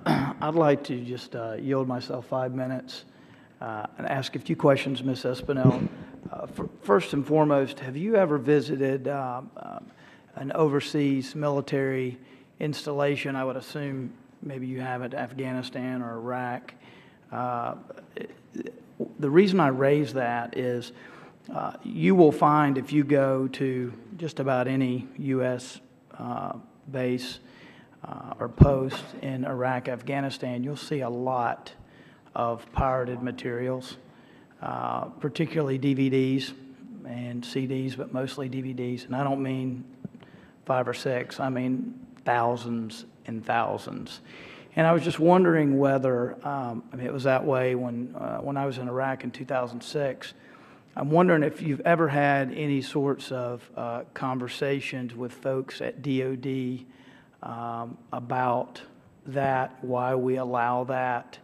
I'd like to just yield myself 5 minutes and ask a few questions, Ms. Espinel. First and foremost, have you ever visited an overseas military installation? I would assume maybe you haven't, Afghanistan or Iraq. The reason I raise that is you will find if you go to just about any U.S. base or post in Iraq, Afghanistan, you'll see a lot of pirated materials, particularly DVDs and CDs, but mostly DVDs. And I don't mean 5 or 6, I mean thousands and thousands. And I was just wondering whether, it was that way when I was in Iraq in 2006. I'm wondering if you've ever had any sorts of conversations with folks at DOD about that, why we allow that,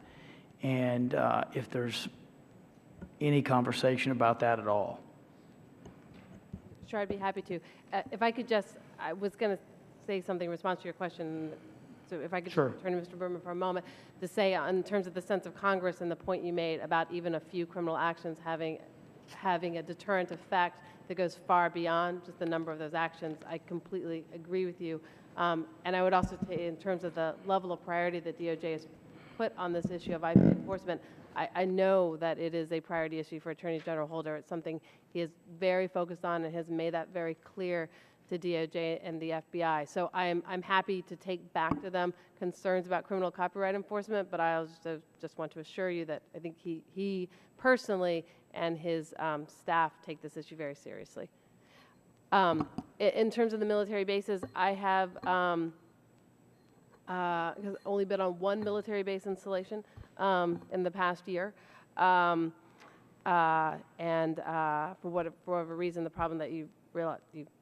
and if there's any conversation about that at all. Sure, I'd be happy to. If I could just, I was going to say something in response to your question, so if I could Sure. turn to Mr. Berman for a moment to say in terms of the sense of Congress and the point you made about even a few criminal actions having a deterrent effect that goes far beyond just the number of those actions, I completely agree with you. And I would also say in terms of the level of priority that DOJ has put on this issue of IP enforcement, I know that it is a priority issue for Attorney General Holder. It's something he is very focused on and has made that very clear to DOJ and the FBI. So I'm happy to take back to them concerns about criminal copyright enforcement, but I also just want to assure you that I think he personally and his staff take this issue very seriously. In terms of the military bases, I have only been on one military base installation in the past year. And for whatever reason, the problem that you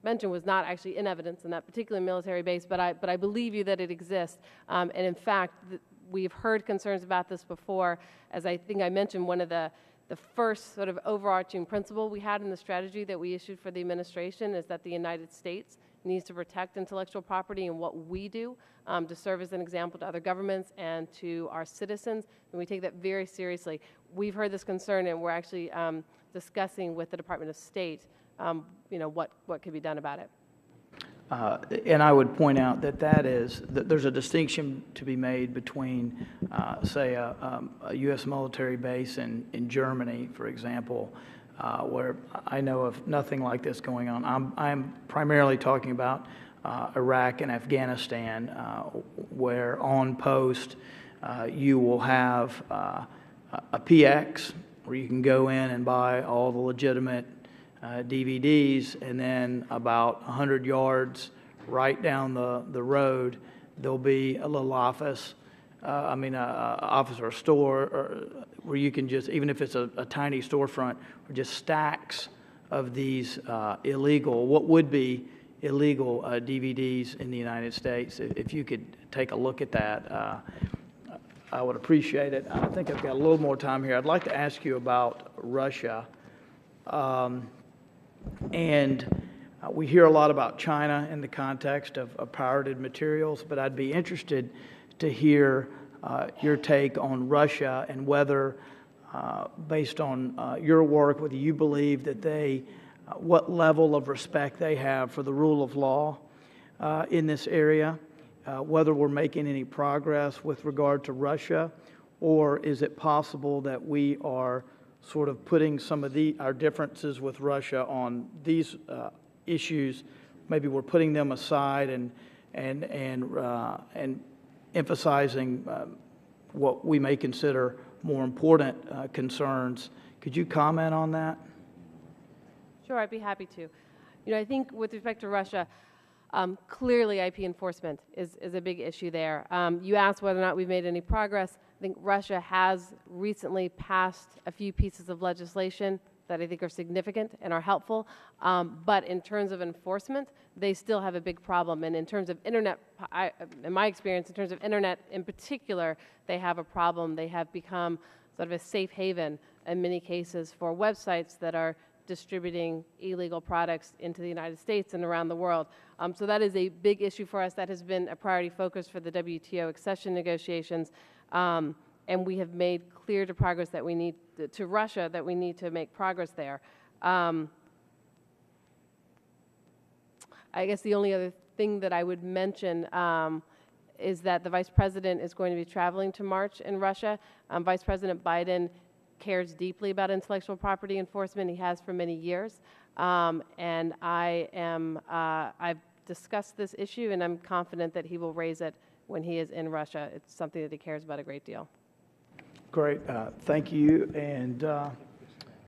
mentioned was not actually in evidence in that particular military base, but I believe you that it exists. And in fact, we've heard concerns about this before. As I think I mentioned, one of the first sort of overarching principle we had in the strategy that we issued for the administration is that the United States needs to protect intellectual property and what we do to serve as an example to other governments and to our citizens, and we take that very seriously. We've heard this concern, and we're actually discussing with the Department of State what could be done about it. And I would point out that there's a distinction to be made between, say, a U.S. military base in Germany, for example, where I know of nothing like this going on. I'm primarily talking about Iraq and Afghanistan, where on post you will have a PX where you can go in and buy all the legitimate DVDs, and then about 100 yards right down the road, there'll be a little office, office or a store, where you can just, even if it's a tiny storefront, or just stacks of these what would be illegal DVDs in the United States. If you could take a look at that, I would appreciate it. I think I've got a little more time here. I'd like to ask you about Russia. We hear a lot about China in the context of pirated materials, but I'd be interested to hear your take on Russia and whether, based on your work, whether you believe that what level of respect they have for the rule of law in this area, whether we're making any progress with regard to Russia, or is it possible that we are sort of putting some of our differences with Russia on these issues, maybe we're putting them aside and emphasizing what we may consider more important concerns. Could you comment on that? Sure, I'd be happy to. I think with respect to Russia, clearly IP enforcement is a big issue there. You asked whether or not we've made any progress. I think Russia has recently passed a few pieces of legislation that I think are significant and are helpful, but in terms of enforcement, they still have a big problem. And in terms of internet, in my experience, in terms of internet in particular, they have a problem. They have become sort of a safe haven in many cases for websites that are distributing illegal products into the United States and around the world. So that is a big issue for us. That has been a priority focus for the WTO accession negotiations. And we have made clear to progress that we need to Russia that we need to make progress there. I guess the only other thing that I would mention is that the Vice President is going to be traveling to March in Russia. Vice President Biden cares deeply about intellectual property enforcement. He has for many years. And I've discussed this issue, and I'm confident that he will raise it when he is in Russia. It's something that he cares about a great deal. Great. Thank you. And